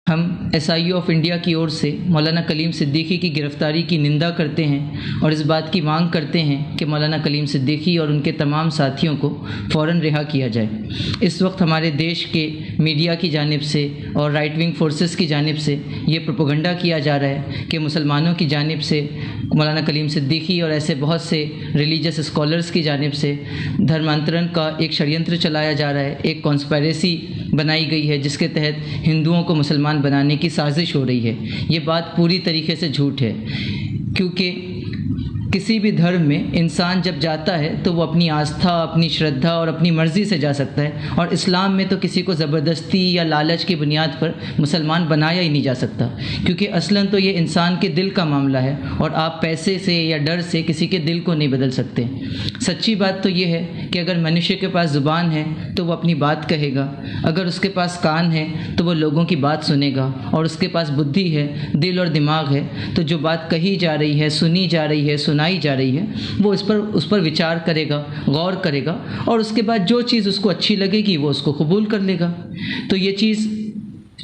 हम SIU of India की ओर से मौलाना कलीम सिद्दीकी की गिरफ़्तारी की निंदा करते हैं और इस बात की मांग करते हैं कि मौलाना कलीम सिद्दीकी और उनके तमाम साथियों को फ़ौरन रिहा किया जाए। इस वक्त हमारे देश के मीडिया की जानिब से और राइट विंग फोर्सेस की जानिब से ये प्रोपेगेंडा किया जा रहा है कि मुसलमानों की जानिब से मौलाना कलीम सिद्दीकी और ऐसे बहुत से रिलीजियस स्कॉलर्स की जानिब से धर्मांतरण का एक षड्यंत्र चलाया जा रहा है, एक कॉन्स्पिरेसी बनाई गई है जिसके तहत हिंदुओं को मुसलमान बनाने की साजिश हो रही है। ये बात पूरी तरीके से झूठ है, क्योंकि किसी भी धर्म में इंसान जब जाता है तो वो अपनी आस्था, अपनी श्रद्धा और अपनी मर्ज़ी से जा सकता है, और इस्लाम में तो किसी को ज़बरदस्ती या लालच की बुनियाद पर मुसलमान बनाया ही नहीं जा सकता, क्योंकि असलन तो ये इंसान के दिल का मामला है और आप पैसे से या डर से किसी के दिल को नहीं बदल सकते। सच्ची बात तो ये है कि अगर मनुष्य के पास ज़ुबान है तो वो अपनी बात कहेगा, अगर उसके पास कान है तो वो लोगों की बात सुनेगा, और उसके पास बुद्धि है, दिल और दिमाग है तो जो बात कही जा रही है, सुनी जा रही है, सुनाई जा रही है, वो उस पर विचार करेगा, गौर करेगा, और उसके बाद जो चीज़ उसको अच्छी लगेगी वो उसको कबूल कर लेगा। तो ये चीज़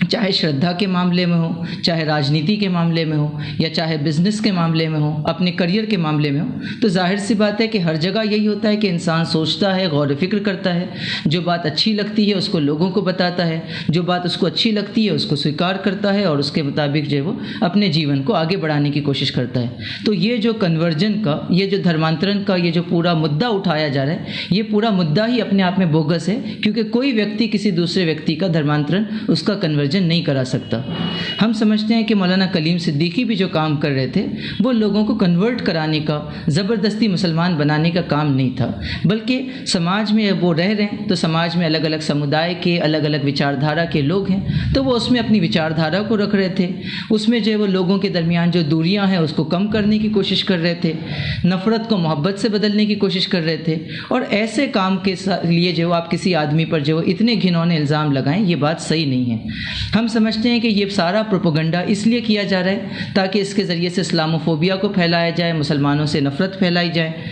चाहे श्रद्धा के मामले में हो, चाहे राजनीति के मामले में हो, या चाहे बिज़नेस के मामले में हो, अपने करियर के मामले में हो, तो जाहिर सी बात है कि हर जगह यही होता है कि इंसान सोचता है, गौर फिक्र करता है, जो बात अच्छी लगती है उसको लोगों को बताता है, जो बात उसको अच्छी लगती है उसको स्वीकार करता है और उसके मुताबिक जो है वो अपने जीवन को आगे बढ़ाने की कोशिश करता है। तो ये जो कन्वर्जन का, ये जो धर्मांतरण का ये जो पूरा मुद्दा उठाया जा रहा है, ये पूरा मुद्दा ही अपने आप में बोगस है, क्योंकि कोई व्यक्ति किसी दूसरे व्यक्ति का धर्मांतरण, उसका कन्वर्जन नहीं करा सकता। हम समझते हैं कि मौलाना कलीम सिद्दीकी भी जो काम कर रहे थे वो लोगों को कन्वर्ट कराने का, ज़बरदस्ती मुसलमान बनाने का काम नहीं था, बल्कि समाज में वो रह रहे हैं तो समाज में अलग अलग समुदाय के, अलग अलग विचारधारा के लोग हैं, तो वो उसमें अपनी विचारधारा को रख रहे थे, उसमें जो वो लोगों के दरमियान जो दूरियां हैं उसको कम करने की कोशिश कर रहे थे, नफ़रत को मोहब्बत से बदलने की कोशिश कर रहे थे। और ऐसे काम के लिए जो आप किसी आदमी पर जो इतने घिनौने इल्ज़ाम लगाएं, ये बात सही नहीं है। हम समझते हैं कि ये सारा प्रोपेगेंडा इसलिए किया जा रहा है ताकि इसके ज़रिए से इस्लामोफोबिया को फैलाया जाए, मुसलमानों से नफ़रत फैलाई जाए,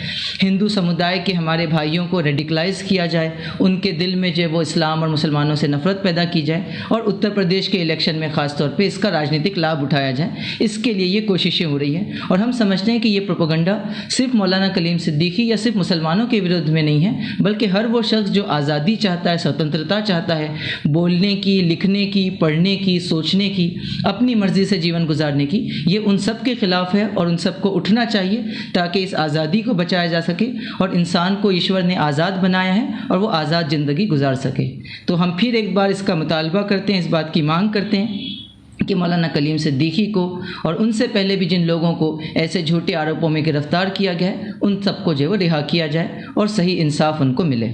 हिंदू समुदाय के हमारे भाइयों को रेडिकलाइज़ किया जाए, उनके दिल में जो वो इस्लाम और मुसलमानों से नफ़रत पैदा की जाए, और उत्तर प्रदेश के इलेक्शन में ख़ास तौर पे इसका राजनीतिक लाभ उठाया जाए। इसके लिए ये कोशिशें हो रही हैं, और हम समझते हैं कि ये प्रोपेगेंडा सिर्फ मौलाना कलीम सिद्दीकी या सिर्फ मुसलमानों के विरुद्ध में नहीं है, बल्कि हर वो शख्स जो आज़ादी चाहता है, स्वतंत्रता चाहता है, बोलने की, लिखने की, पढ़ने की, सोचने की, अपनी मर्ज़ी से जीवन गुजारने की, ये उन सब के ख़िलाफ़ है और उन सब को उठना चाहिए ताकि इस आज़ादी को बचाया जा सके और इंसान को ईश्वर ने आज़ाद बनाया है और वो आज़ाद ज़िंदगी गुजार सके। तो हम फिर एक बार इसका मुतालबा करते हैं, इस बात की मांग करते हैं कि मौलाना कलीम सिद्दीकी को और उनसे पहले भी जिन लोगों को ऐसे झूठे आरोपों में गिरफ़्तार किया गया है, उन सबको जो है वो रिहा किया जाए और सही इंसाफ उनको मिले।